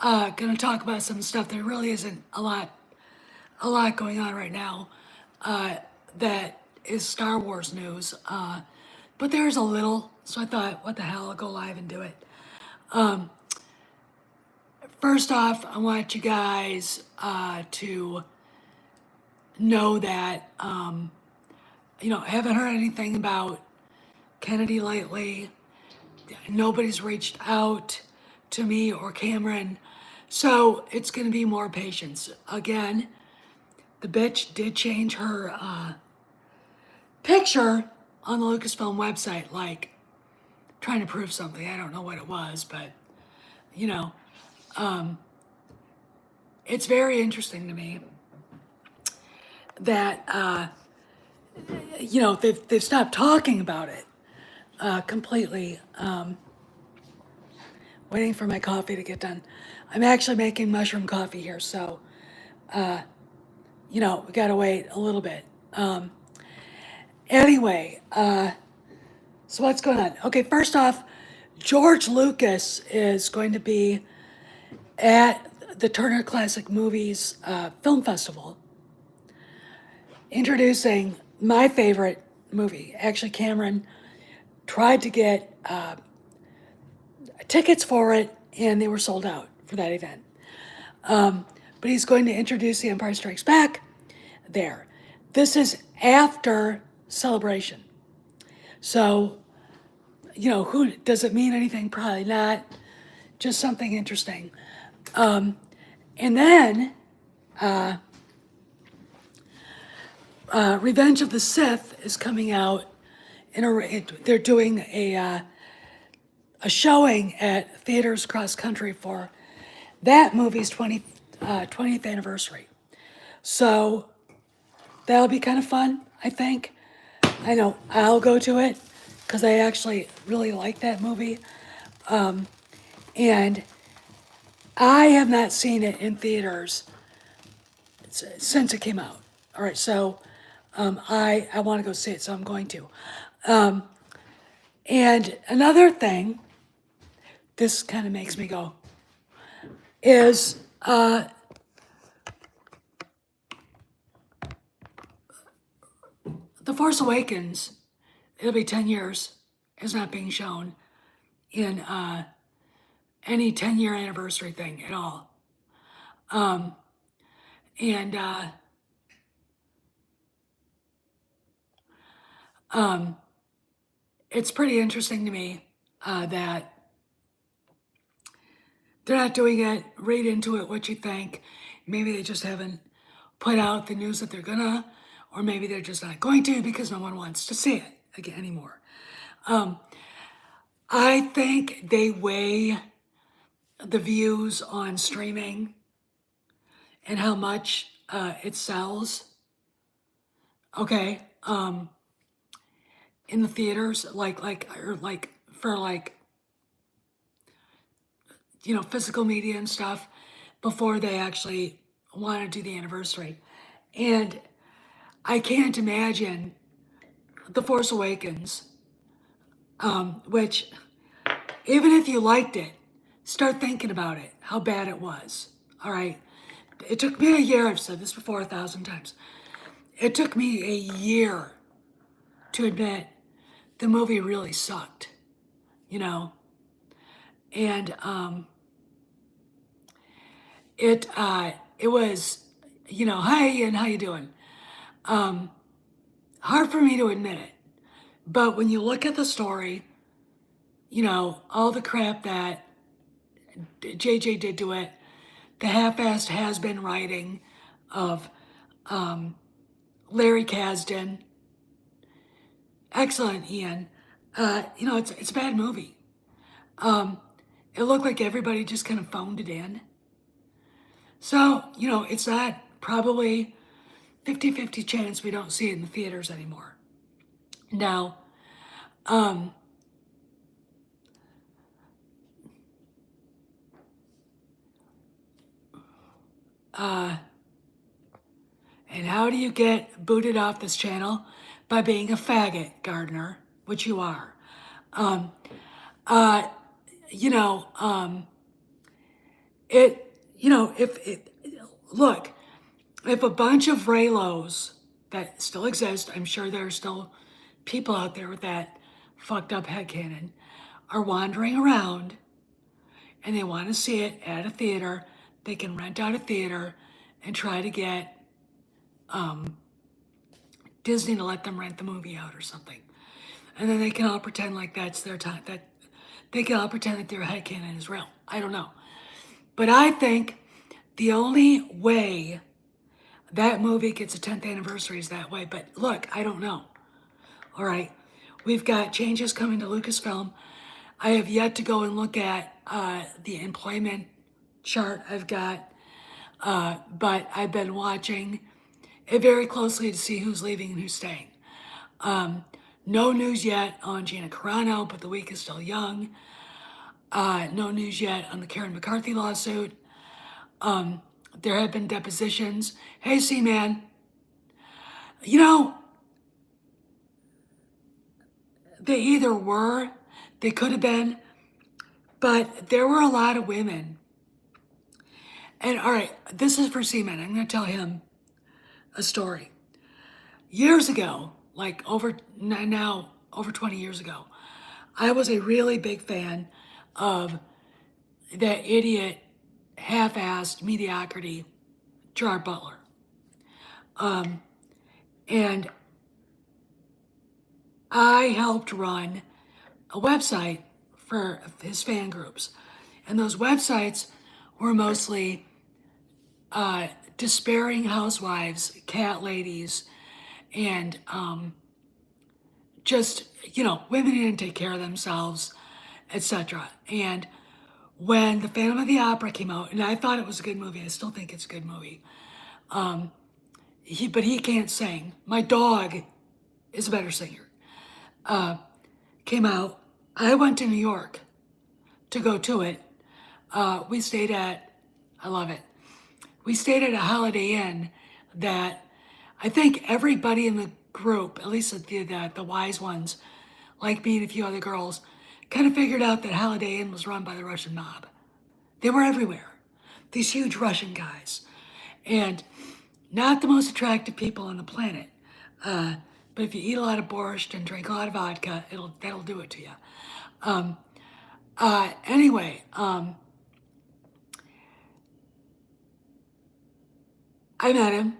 gonna talk about some stuff that really isn't a lot going on right now. That is Star Wars news. But there's a little, so I thought, what the hell, I'll go live and do it. First off, I want you guys to know that, I haven't heard anything about Kennedy lately. Nobody's reached out to me or Cameron. So it's going to be more patience. Again, the bitch did change her picture on the Lucasfilm website, like trying to prove something. I don't know what it was, but you know, it's very interesting to me that they've stopped talking about it completely. Waiting for my coffee to get done. I'm actually making mushroom coffee here, so we gotta wait a little bit. Anyway, so what's going on? Okay, first off, George Lucas is going to be at the Turner Classic Movies Film Festival, introducing my favorite movie. Actually, Cameron tried to get tickets for it, and they were sold out for that event. But he's going to introduce The Empire Strikes Back there. This is after Celebration. So, who does it mean anything? Probably not. Just something interesting. And then Revenge of the Sith is coming out. They're doing a showing at theaters across country for that movie's 20th anniversary. So that'll be kind of fun, I think. I know I'll go to it because I actually really like that movie. And I have not seen it in theaters since it came out. All right, so I want to go see it, so I'm going to. And another thing, this kind of makes me go, is The Force Awakens, it'll be 10 years, is not being shown in any 10-year anniversary thing at all. It's pretty interesting to me that they're not doing it. Read into it what you think. Maybe they just haven't put out the news that they're gonna, or maybe they're just not going to because no one wants to see it again anymore. I think they weigh the views on streaming and how much it sells. Okay, in the theaters, for physical media and stuff before they actually want to do the anniversary. And I can't imagine The Force Awakens, which, even if you liked it, start thinking about it, how bad it was. All right. It took me a year, I've said this before 1,000 times. It took me a year to admit the movie really sucked, and it was, hi Ian, how you doing? Hard for me to admit it, but when you look at the story, all the crap that JJ did to it, the half-assed has-been writing of Larry Kasdan, excellent Ian. It's a bad movie. It looked like everybody just kind of phoned it in. So, it's not probably 50-50 chance we don't see it in the theaters anymore. Now, and how do you get booted off this channel? By being a faggot, Gardner, which you are. look, if a bunch of Raylos that still exist, I'm sure there are still people out there with that fucked up headcanon, are wandering around and they want to see it at a theater, they can rent out a theater and try to get Disney to let them rent the movie out or something. And then they can all pretend like that's their time, that they can all pretend that their headcanon is real. I don't know. But I think the only way that movie gets a 10th anniversary is that way. But look, I don't know. All right. We've got changes coming to Lucasfilm. I have yet to go and look at the employment chart I've got, but I've been watching it very closely to see who's leaving and who's staying. No news yet on Gina Carano, but the week is still young. No news yet on the Karen McCarthy lawsuit. There have been depositions. Hey, C-Man, you know, they either were, they could have been, but there were a lot of women. And all right, this is for C-Man. I'm going to tell him a story. Years ago, like over 20 years ago, I was a really big fan of that idiot, half-assed mediocrity, Gerard Butler. And I helped run a website for his fan groups. And those websites were mostly despairing housewives, cat ladies, and just, women who didn't take care of themselves, etc. And when The Phantom of the Opera came out, and I thought it was a good movie, I still think it's a good movie, but he can't sing. My dog is a better singer. Came out. I went to New York to go to it. We stayed at, I love it. We stayed at a Holiday Inn that I think everybody in the group, at least the wise ones, like me and a few other girls, kind of figured out that Holiday Inn was run by the Russian mob. They were everywhere. These huge Russian guys. And not the most attractive people on the planet. But if you eat a lot of borscht and drink a lot of vodka, that'll do it to you. Anyway, I met him.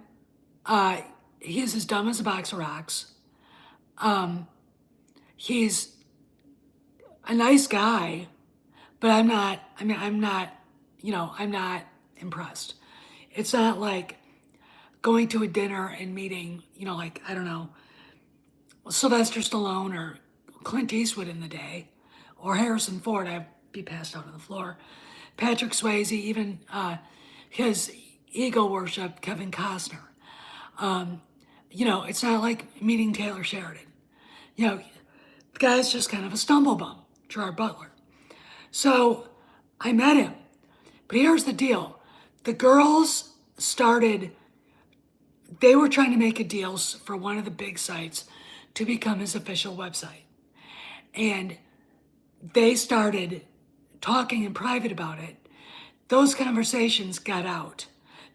He's as dumb as a box of rocks. He's a nice guy, but I'm not impressed. It's not like going to a dinner and meeting, I don't know, Sylvester Stallone or Clint Eastwood in the day, or Harrison Ford. I'd be passed out on the floor. Patrick Swayze, even his ego worship, Kevin Costner. It's not like meeting Taylor Sheridan. The guy's just kind of a stumble bum, Gerard Butler. So I met him. But here's the deal. The girls they were trying to make a deal for one of the big sites to become his official website. And they started talking in private about it. Those conversations got out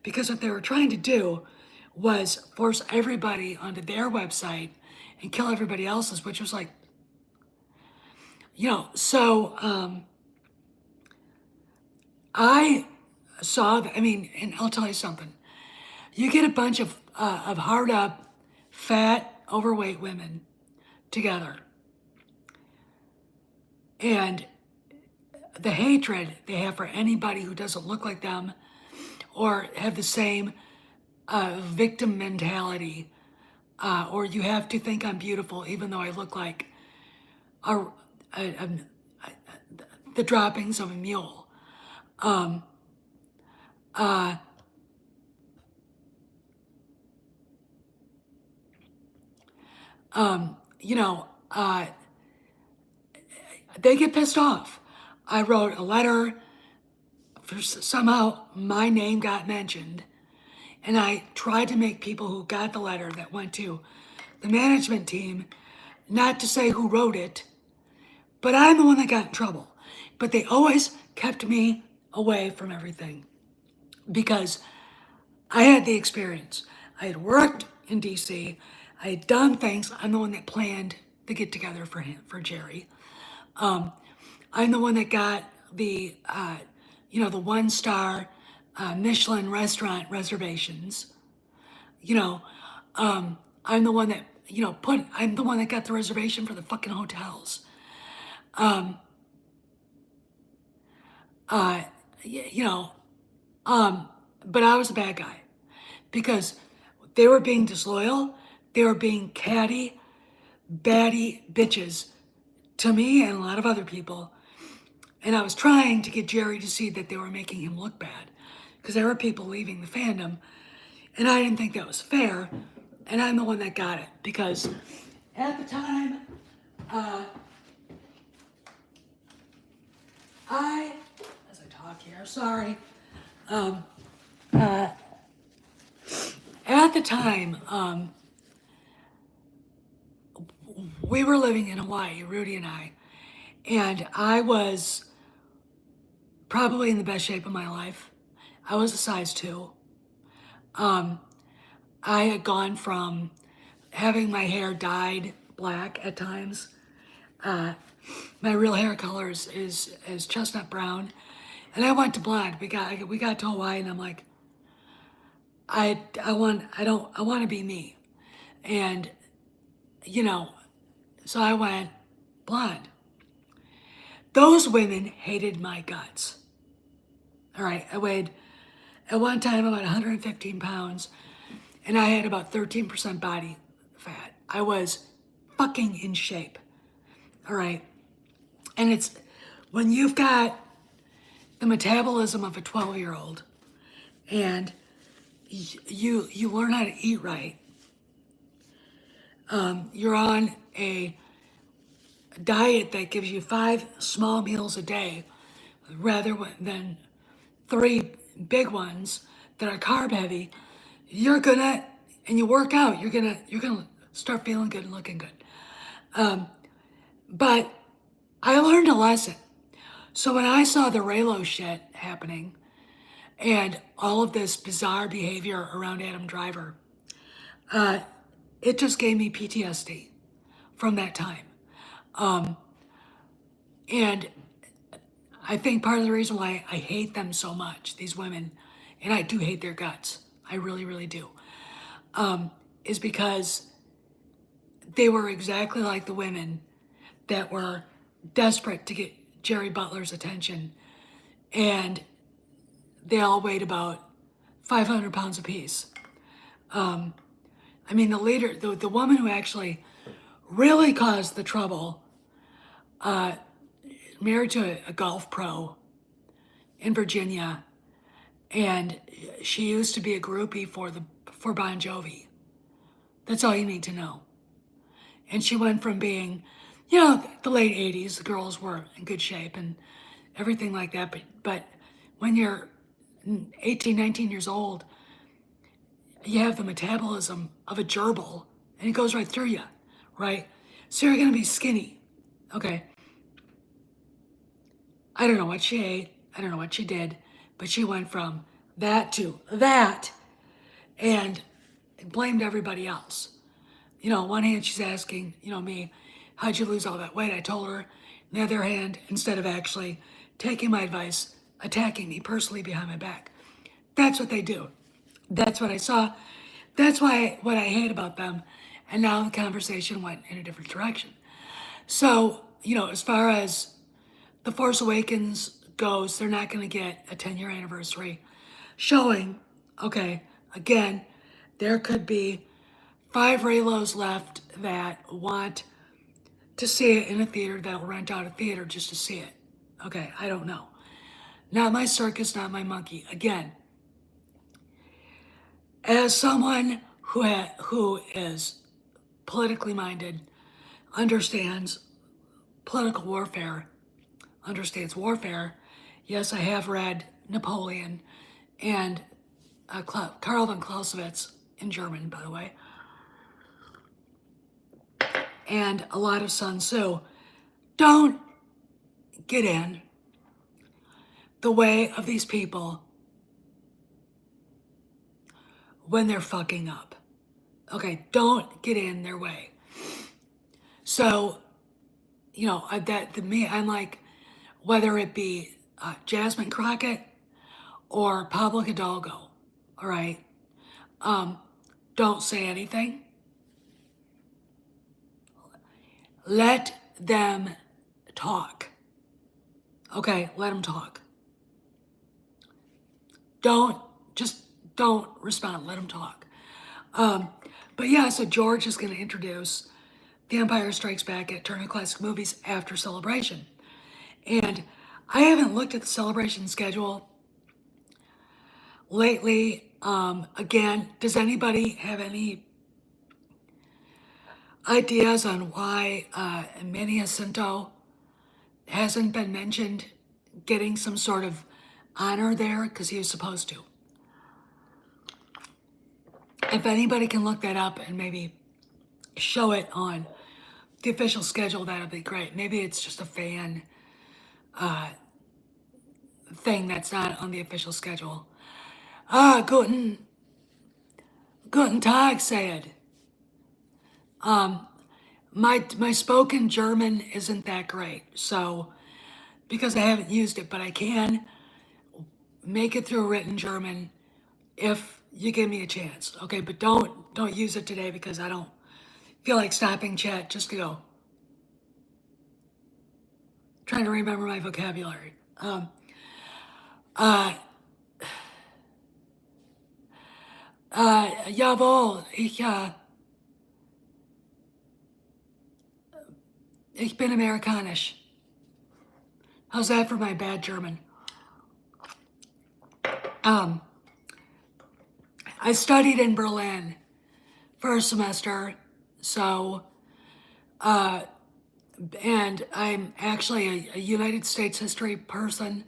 because what they were trying to do was force everybody onto their website and kill everybody else's, which was like, so I saw that, and I'll tell you something. You get a bunch of hard up, fat, overweight women together. And the hatred they have for anybody who doesn't look like them or have the same victim mentality, or you have to think I'm beautiful even though I look like the droppings of a mule. They get pissed off. I wrote a letter. Somehow my name got mentioned. And I tried to make people who got the letter that went to the management team, not to say who wrote it, but I'm the one that got in trouble. But they always kept me away from everything because I had the experience. I had worked in DC. I had done things. I'm the one that planned the get together for him, for Jerry. I'm the one that got the, the 1-star Michelin restaurant reservations. You know, I'm the one that, I'm the one that got the reservation for the fucking hotels. Uh, you know, but I was a bad guy because they were being disloyal. They were being catty, batty bitches to me and a lot of other people. And I was trying to get Jerry to see that they were making him look bad because there were people leaving the fandom. And I didn't think that was fair. And I'm the one that got it because at the time, as I talk here, sorry. At the time, we were living in Hawaii, Rudy and I was probably in the best shape of my life. I was a size 2. I had gone from having my hair dyed black at times. My real hair color is chestnut brown, and I went to blonde. We got to Hawaii, and I'm like, I want to be me, and so I went blonde. Those women hated my guts. All right, I weighed at one time about 115 pounds, and I had about 13% body fat. I was fucking in shape. All right, and it's when you've got the metabolism of a 12-year-old, and you learn how to eat right. You're on a diet that gives you 5 small meals a day rather than 3 big ones that are carb heavy. And you work out, you're gonna start feeling good and looking good. But I learned a lesson. So when I saw the Raylo shit happening and all of this bizarre behavior around Adam Driver, it just gave me PTSD from that time. And I think part of the reason why I hate them so much, these women, and I do hate their guts, I really, really do, is because they were exactly like the women that were desperate to get Jerry Butler's attention, and they all weighed about 500 pounds apiece. I mean, the leader, the woman who actually really caused the trouble, married to a golf pro in Virginia, and she used to be a groupie for Bon Jovi. That's all you need to know. And she went from being, the late 80s, the girls were in good shape and everything like that. But when you're 18, 19 years old, you have the metabolism of a gerbil and it goes right through you, right? So you're going to be skinny. Okay. I don't know what she ate. I don't know what she did, but she went from that to that and blamed everybody else. On one hand, she's asking, me, how'd you lose all that weight? I told her. On the other hand, instead of actually taking my advice, attacking me personally behind my back. That's what they do. That's what I saw. That's what I hate about them. And now the conversation went in a different direction. So, as far as The Force Awakens goes, they're not going to get a 10-year anniversary showing. Okay, again, there could be 5 Raylos left that want to see it in a theater, that'll rent out a theater just to see it. Okay, I don't know. Not my circus, not my monkey. Again, as someone who is politically minded, understands political warfare, understands warfare, yes, I have read Napoleon and Karl von Clausewitz in German, by the way, and a lot of Sun Tzu. Don't get in, the way of these people when they're fucking up. Okay, don't get in their way. So, you know, I'm like, whether it be Jasmine Crockett or Pablo Hidalgo, all right, don't say anything. Let them talk. Okay, let them talk. Just don't respond, let them talk. But yeah, so George is going to introduce The Empire Strikes Back at Turner Classic Movies after Celebration. And I haven't looked at the Celebration schedule lately. Again, does anybody have any ideas on why Manny Jacinto hasn't been mentioned getting some sort of honor there? Because he was supposed to. If anybody can look that up and maybe show it on the official schedule, that would be great. Maybe it's just a fan thing that's not on the official schedule. Guten Tag said. My spoken German isn't that great, so because I haven't used it, but I can make it through written German if you give me a chance. Okay, but don't use it today because I don't feel like stopping chat just to go. Trying to remember my vocabulary. Jawohl, ich bin Amerikanisch. How's that for my bad German? I studied in Berlin for a semester, so, and I'm actually a United States history person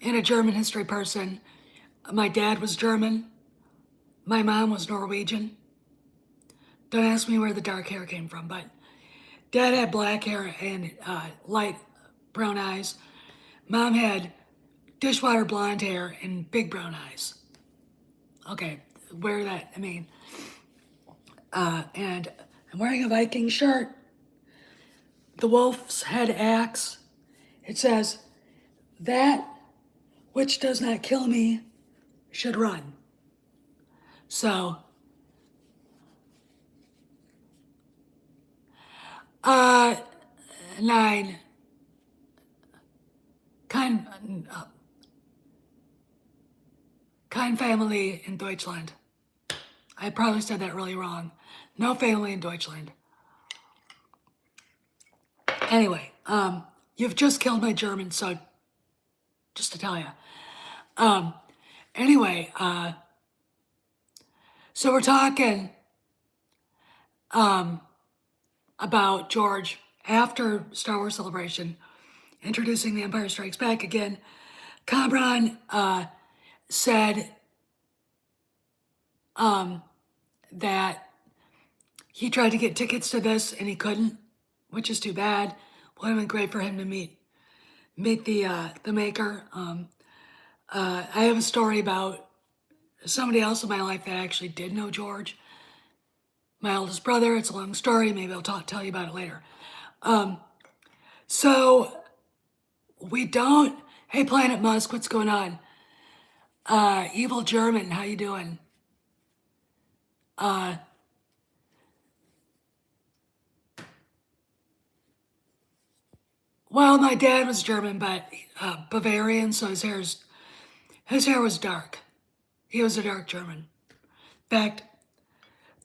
and a German history person. My dad was German. My mom was Norwegian. Don't ask me where the dark hair came from, but Dad had black hair and light brown eyes. Mom had dishwater blonde hair and big brown eyes. Okay, wear that, and I'm wearing a Viking shirt. The wolf's head axe. It says, "That which does not kill me should run." So, 9. Kein family in Deutschland. I probably said that really wrong. No family in Deutschland. Anyway, you've just killed my German, so just to tell you. Anyway, so we're talking about George after Star Wars Celebration, introducing The Empire Strikes Back again. Cameron said that he tried to get tickets to this and he couldn't, which is too bad. Would have been great for him to meet the maker. I have a story about somebody else in my life that actually did know George, my oldest brother. It's a long story. Maybe I'll tell you about it later. So we don't. Hey, Planet Musk, what's going on? Evil German, how you doing? Well, my dad was German, but Bavarian, so his hair was dark. He was a dark German. In fact,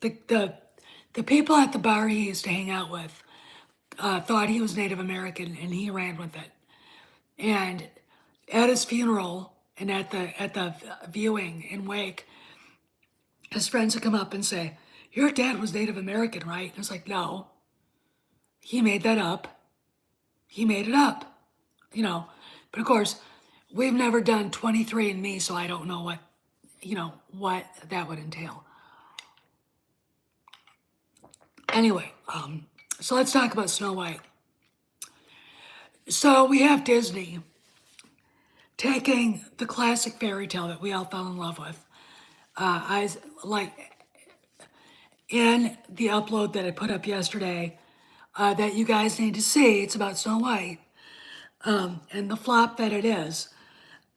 the people at the bar he used to hang out with thought he was Native American, and he ran with it. And at his funeral and at the viewing in wake, his friends would come up and say, "Your dad was Native American, right?" And it's like, no, he made that up. He made it up, you know. But of course, we've never done 23andMe, so I don't know what that would entail. Anyway, so let's talk about Snow White. So we have Disney taking the classic fairy tale that we all fell in love with. Like in the upload that I put up yesterday, that you guys need to see. It's about Snow White, and the flop that it is.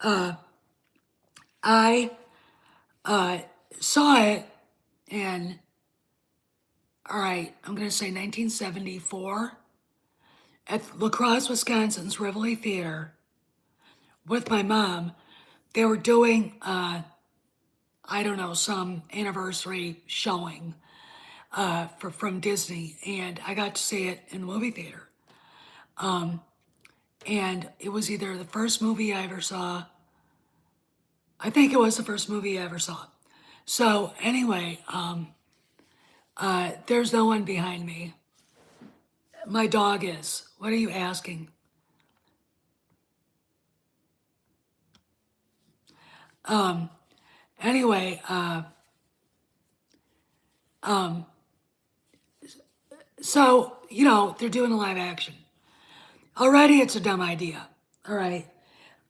I saw it in, all right, I'm going to say 1974 at La Crosse, Wisconsin's Rivoli Theater with my mom. They were doing, I don't know, some anniversary showing from Disney, and I got to see it in the movie theater. And it was either the first movie I ever saw. I think it was the first movie I ever saw. So anyway, there's no one behind me. My dog is. What are you asking? Anyway, so, you know, they're doing a live action. Already it's a dumb idea, all right?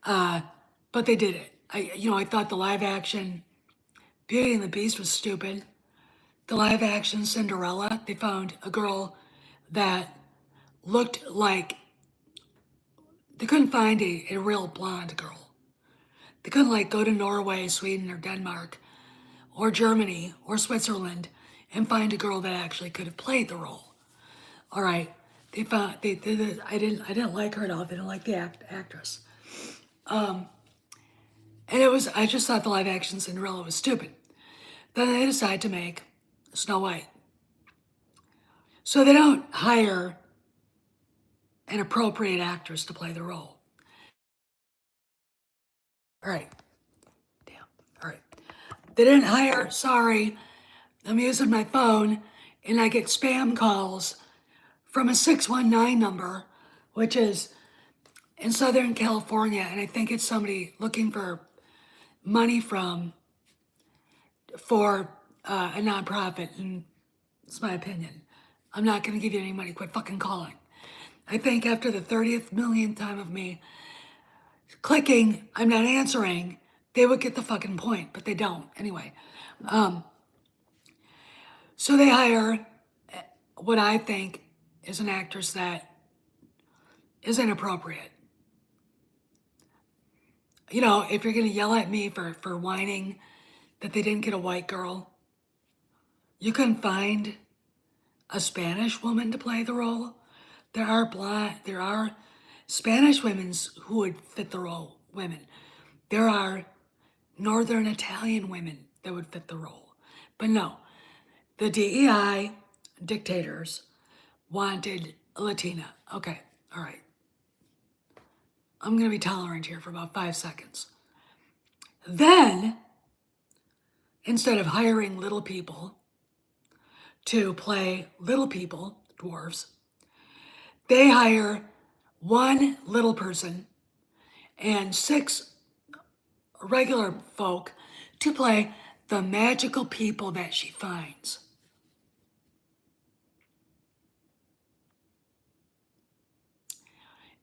But they did it. I thought the live action Beauty and the Beast was stupid. The live action Cinderella, they found a girl that looked like, they couldn't find a real blonde girl. They couldn't like go to Norway, Sweden, or Denmark, or Germany, or Switzerland, and find a girl that actually could have played the role. All right, they found I didn't like her at all. They didn't like the actress, and I just thought the live action Cinderella was stupid. Then they decide to make Snow White, so they don't hire an appropriate actress to play the role. All right, damn. All right, they didn't hire. Sorry, I'm using my phone, and I get spam calls from a 619 number, which is in Southern California, and I think it's somebody looking for money for a nonprofit, and it's my opinion. I'm not going to give you any money. Quit fucking calling. I think after the 30th millionth time of me clicking, I'm not answering, they would get the fucking point, but they don't. Anyway, so they hire what I think is an actress that is inappropriate. You know, if you're going to yell at me for whining that they didn't get a white girl, you couldn't find a Spanish woman to play the role. There are Spanish women who would fit the role, women. There are Northern Italian women that would fit the role. But no, the DEI dictators wanted a Latina. Okay, all right. I'm going to be tolerant here for about 5 seconds. Then, instead of hiring little people to play little people, dwarves, they hire one little person and 6 regular folk to play the magical people that she finds.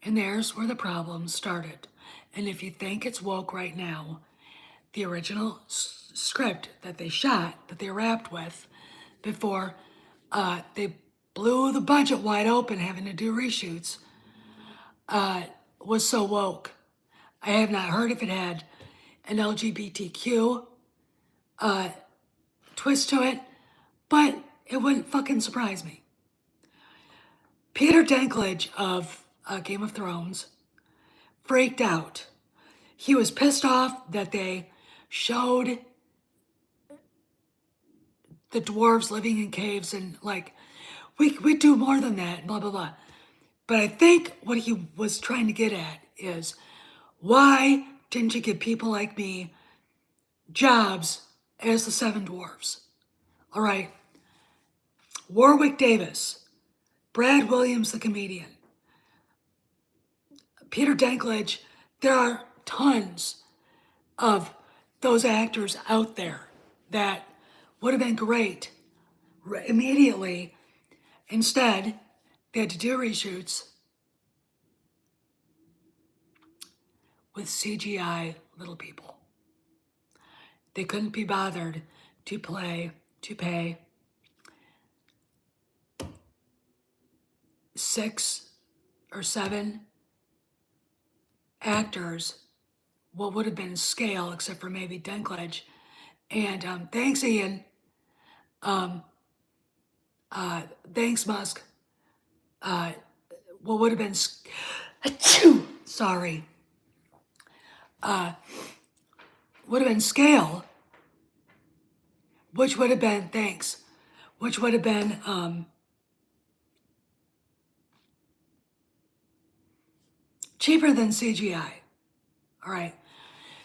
And there's where the problem started. And if you think it's woke right now, the original script that they shot, that they wrapped with before they blew the budget wide open having to do reshoots, was so woke. I have not heard if it had an LGBTQ twist to it, but it wouldn't fucking surprise me. Peter Dinklage of Game of Thrones freaked out. He was pissed off that they showed the dwarves living in caves and like, we do more than that, blah, blah, blah. But I think what he was trying to get at is, why didn't you give people like me jobs as the 7 dwarves? All right. Warwick Davis, Brad Williams, the comedian, Peter Dinklage, there are tons of those actors out there that would have been great immediately. Instead, they had to do reshoots with CGI little people. They couldn't be bothered to pay 6 or 7 actors what would have been scale, except for maybe Dinklage. And thanks, Ian. Thanks, Musk. What would have been, sorry, would have been scale, which would have been, thanks, which would have been cheaper than CGI. All right.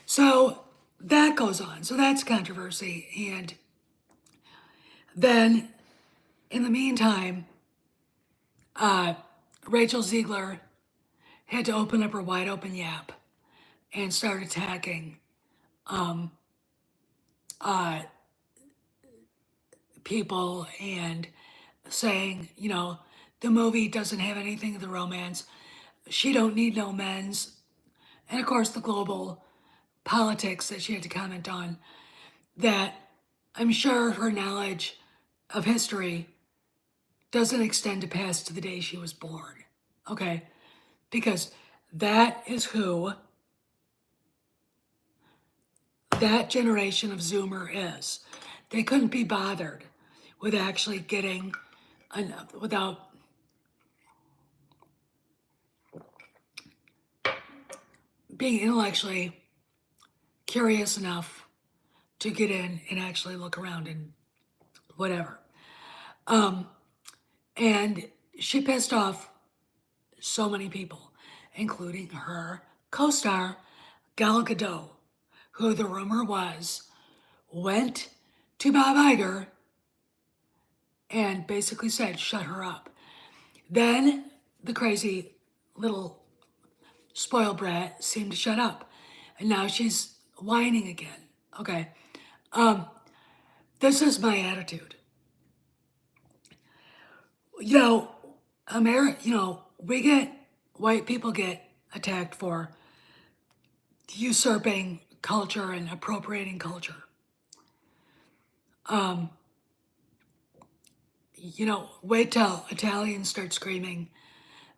So that goes on. So that's controversy. And then in the meantime, Rachel Ziegler had to open up her wide open yap and start attacking people and saying, you know, the movie doesn't have anything of the romance. She don't need no men's. And of course, the global politics that she had to comment on, that I'm sure her knowledge of history doesn't extend to past to the day she was born. Okay? Because that is who that generation of Zoomer is. They couldn't be bothered with actually getting enough without being intellectually curious enough to get in and actually look around and whatever. And she pissed off so many people, including her co-star, Gal Gadot, who the rumor was went to Bob Iger and basically said, shut her up. Then the crazy little spoiled brat seemed to shut up. And now she's whining again. Okay. This is my attitude. You know, white people get attacked for usurping culture and appropriating culture. Wait till Italians start screaming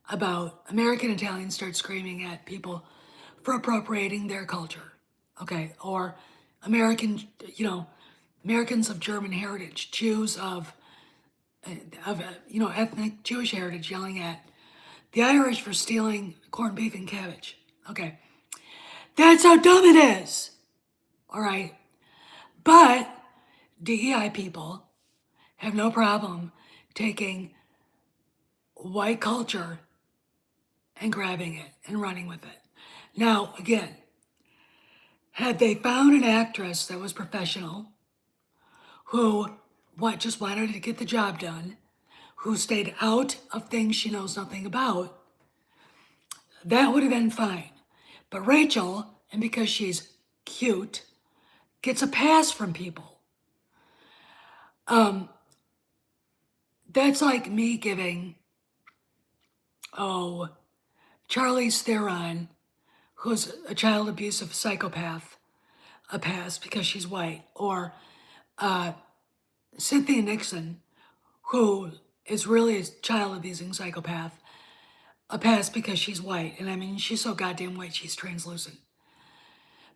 American Italians start screaming at people for appropriating their culture. Okay. Or Americans of German heritage, Jews of ethnic Jewish heritage yelling at the Irish for stealing corned beef and cabbage. Okay. That's how dumb it is. All right. But DEI people have no problem taking white culture and grabbing it and running with it. Now, again, had they found an actress that was professional, who just wanted to get the job done, who stayed out of things she knows nothing about, that would have been fine. But Rachel, and because she's cute, gets a pass from people. That's like me giving, Charlize Theron, who's a child abusive psychopath, a pass because she's white, or Cynthia Nixon, who is really a child abusing psychopath, a pass because she's white. And I mean, she's so goddamn white, she's translucent.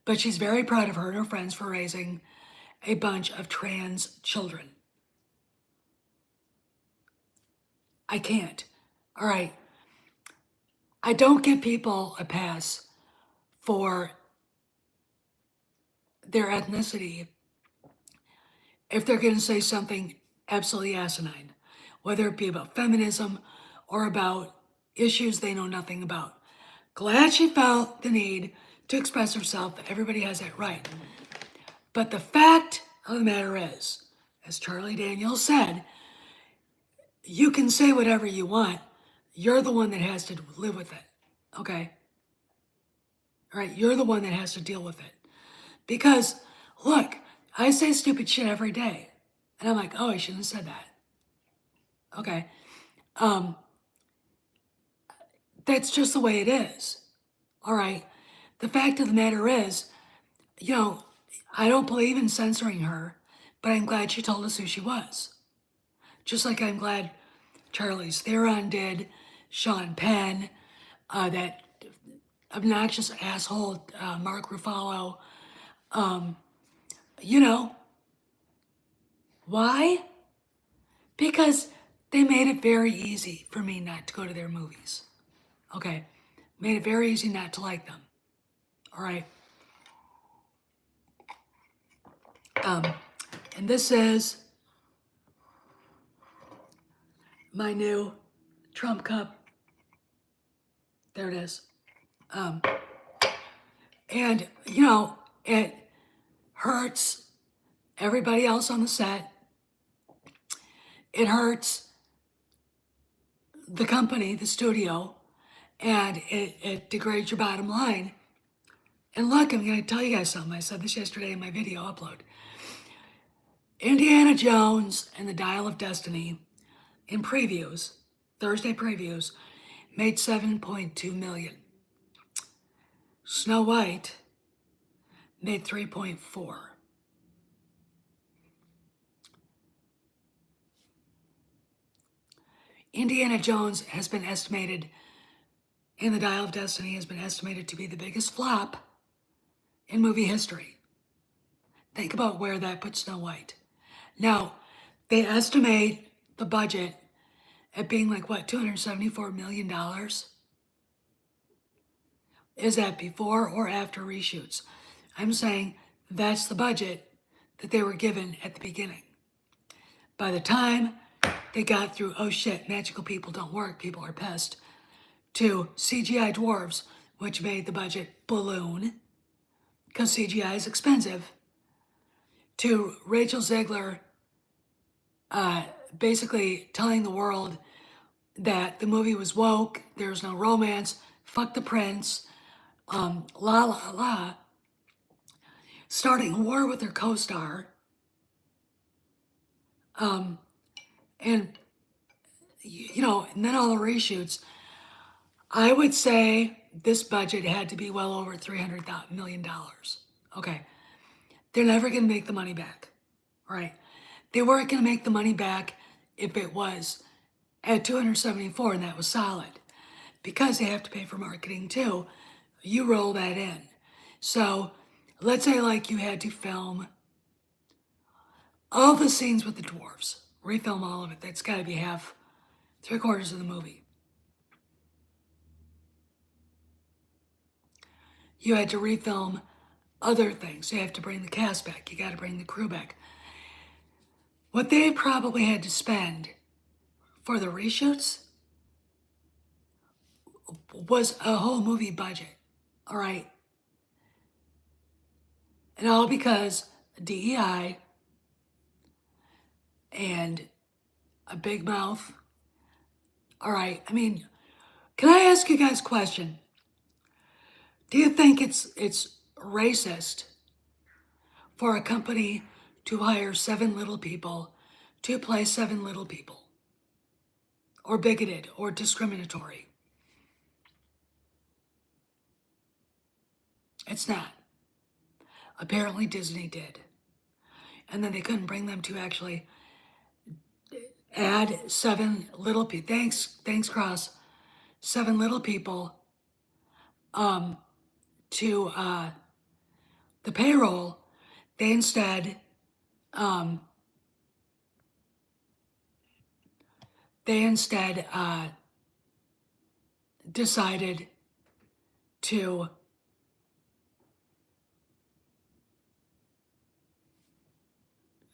But she's very proud of her and her friends for raising a bunch of trans children. I can't. All right. I don't give people a pass for their ethnicity if they're going to say something absolutely asinine, whether it be about feminism or about issues they know nothing about. Glad she felt the need to express herself. Everybody has that right. But the fact of the matter is, as Charlie Daniels said, you can say whatever you want. You're the one that has to live with it. Okay? All right? You're the one that has to deal with it. Because, look, I say stupid shit every day. And I'm like, oh, I shouldn't have said that. Okay? That's just the way it is. All right? the fact of the matter is, you know, I don't believe in censoring her, but I'm glad she told us who she was. Just like I'm glad Charlize Theron did, Sean Penn, that obnoxious asshole Mark Ruffalo. You know, why? Because they made it very easy for me not to go to their movies. Okay, made it very easy not to like them. All right. And this is my new Trump cup. There it is. And, you know, it hurts everybody else on the set. It hurts the company, the studio, and it degrades your bottom line. And look, I'm going to tell you guys something. I said this yesterday in my video upload. Indiana Jones and the Dial of Destiny in previews, Thursday previews, made 7.2 million. Snow White made 3.4. Indiana Jones has been estimated, and the Dial of Destiny has been estimated to be the biggest flop in movie history. Think about where that puts Snow White. Now, they estimate the budget at being like, what, $274 million? Is that before or after reshoots? I'm saying that's the budget that they were given at the beginning. By the time they got through, oh shit, magical people don't work, people are pissed, to CGI dwarves, which made the budget balloon, because CGI is expensive, to Rachel Zegler basically telling the world that the movie was woke, there's no romance, fuck the prince, la la la, starting a war with her co-star, and you know, and then all the reshoots. I would say this budget had to be well over $300 million. Okay, they're never going to make the money back, right? They weren't going to make the money back if it was at 274 and that was solid, because they have to pay for marketing too. You roll that in. So let's say like you had to film all the scenes with the dwarves, refilm all of it. That's got to be half, 3/4 of the movie. You had to refilm other things. You have to bring the cast back. You got to bring the crew back. What they probably had to spend for the reshoots was a whole movie budget, all right? And all because DEI and a big mouth. All right, I mean, can I ask you guys a question? Do you think it's racist for a company to hire 7 little people to play 7 little people? Or bigoted or discriminatory? It's not. Apparently Disney did. And then they couldn't bring them to actually add 7 little people. Thanks Cross. 7 little people to the payroll. They instead decided to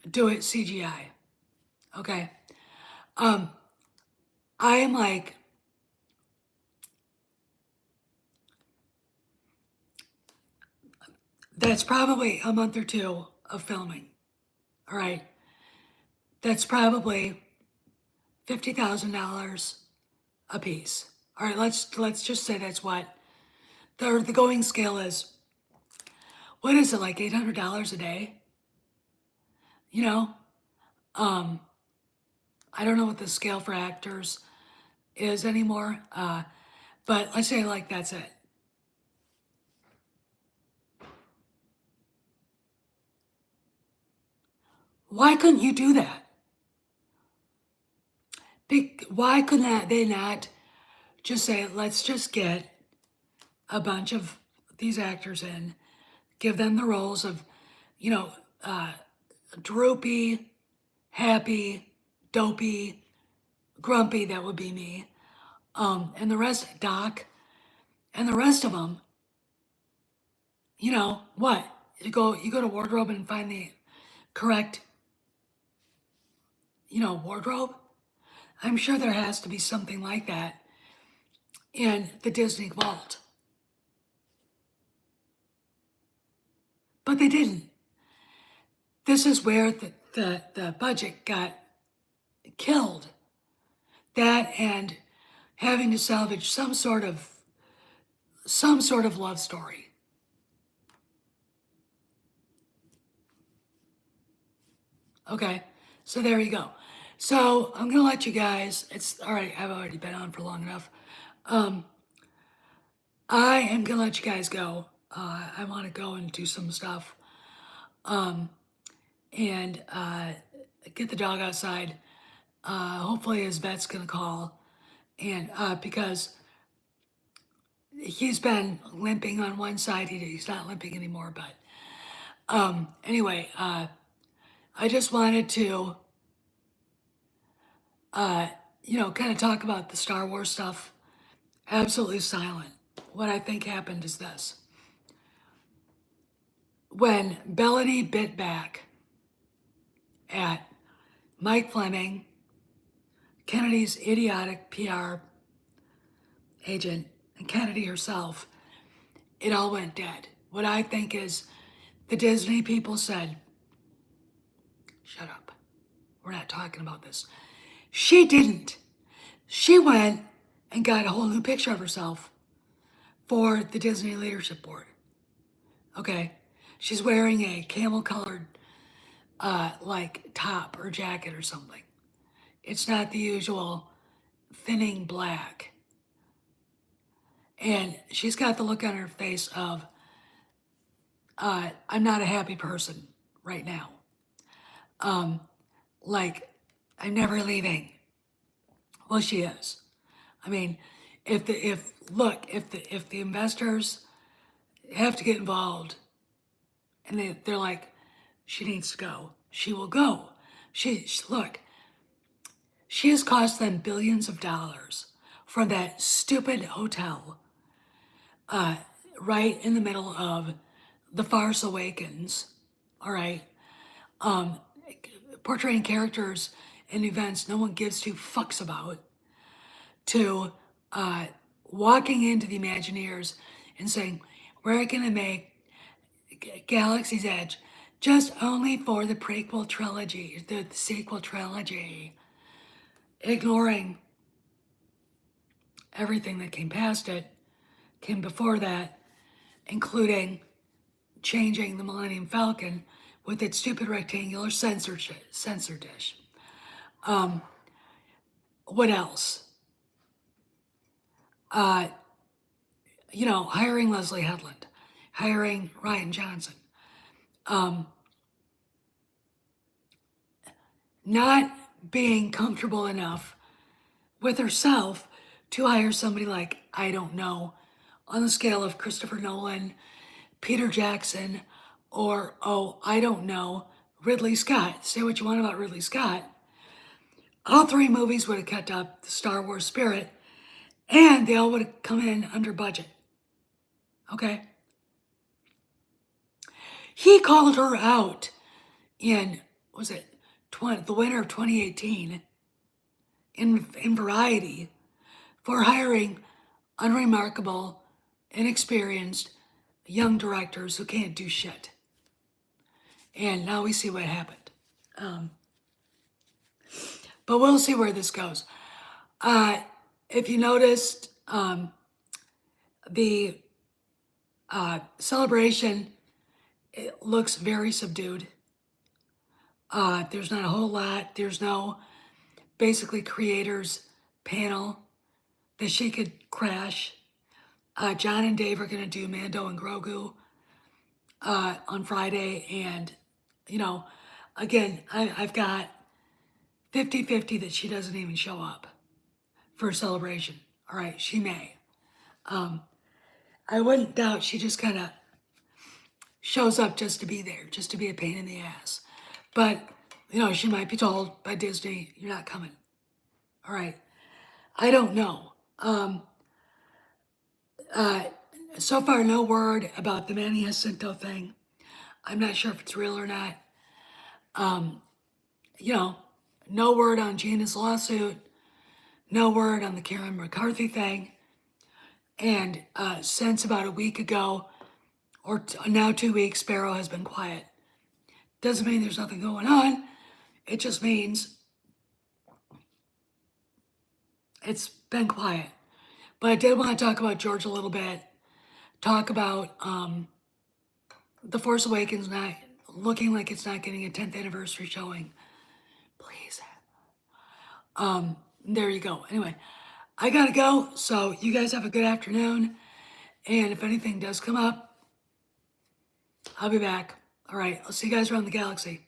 do it CGI. Okay. I am like, that's probably a month or 2 of filming. All right. That's probably $50,000 a piece. All right, let's just say that's what the going scale is. What is it, like $800 a day? You know, I don't know what the scale for actors is anymore, but let's say like that's it. Why couldn't you do that? Why couldn't they not just say, let's just get a bunch of these actors in, give them the roles of, you know, droopy, happy, dopey, grumpy, that would be me, and the rest, Doc, and the rest of them, what? You go to wardrobe and find the correct, wardrobe? I'm sure there has to be something like that in the Disney vault. But they didn't. This is where the budget got killed. That and having to salvage some sort of love story. Okay, so there you go. So I'm gonna let you guys, it's all right, I've already been on for long enough. I am gonna let you guys go. I wanna go and do some stuff. And get the dog outside. Hopefully his vet's gonna call. And because he's been limping on one side, he's not limping anymore, but anyway, I just wanted to, kind of talk about the Star Wars stuff. Absolutely silent. What I think happened is this. When Bellany bit back at Mike Fleming, Kennedy's idiotic PR agent, and Kennedy herself, it all went dead. What I think is the Disney people said, shut up. We're not talking about this. She didn't. She went and got a whole new picture of herself for the Disney Leadership Board. Okay? She's wearing a camel-colored, top or jacket or something. It's not the usual thinning black. And she's got the look on her face of, I'm not a happy person right now. I'm never leaving. Well, she is. I mean, if the investors have to get involved and they're like, she needs to go, she will go. She has cost them billions of dollars for that stupid hotel right in the middle of the Force Awakens, all right? Portraying characters and events no one gives two fucks about, to walking into the Imagineers and saying, we're gonna make Galaxy's Edge just only for the prequel trilogy, the sequel trilogy, ignoring everything that came past it, came before that, including changing the Millennium Falcon with its stupid rectangular sensor dish. What else? Hiring Leslie Headland, hiring Ryan Johnson. Not being comfortable enough with herself to hire somebody like, I don't know, on the scale of Christopher Nolan, Peter Jackson, or, I don't know, Ridley Scott. Say what you want about Ridley Scott. All three movies would have kept up the Star Wars spirit, and they all would have come in under budget. Okay? He called her out in, the winter of 2018 in Variety for hiring unremarkable, inexperienced young directors who can't do shit. And now we see what happened. But we'll see where this goes. If you noticed, the celebration, it looks very subdued. There's not a whole lot. There's no basically creators panel that she could crash. John and Dave are going to do Mando and Grogu on Friday. And, Again, I've got 50-50 that she doesn't even show up for a celebration. All right, she may. I wouldn't doubt she just kind of shows up just to be there, just to be a pain in the ass. But, she might be told by Disney, you're not coming. All right. I don't know. So far, no word about the Manny Jacinto thing. I'm not sure if it's real or not. No word on Gina's lawsuit. No word on the Karen McCarthy thing. And since about a week ago, or now 2 weeks, Sparrow has been quiet. Doesn't mean there's nothing going on. It just means it's been quiet. But I did want to talk about George a little bit. Talk about The Force Awakens not looking like it's not getting a 10th anniversary showing. Please. There you go. Anyway, I gotta go. So you guys have a good afternoon. And if anything does come up, I'll be back. All right. I'll see you guys around the galaxy.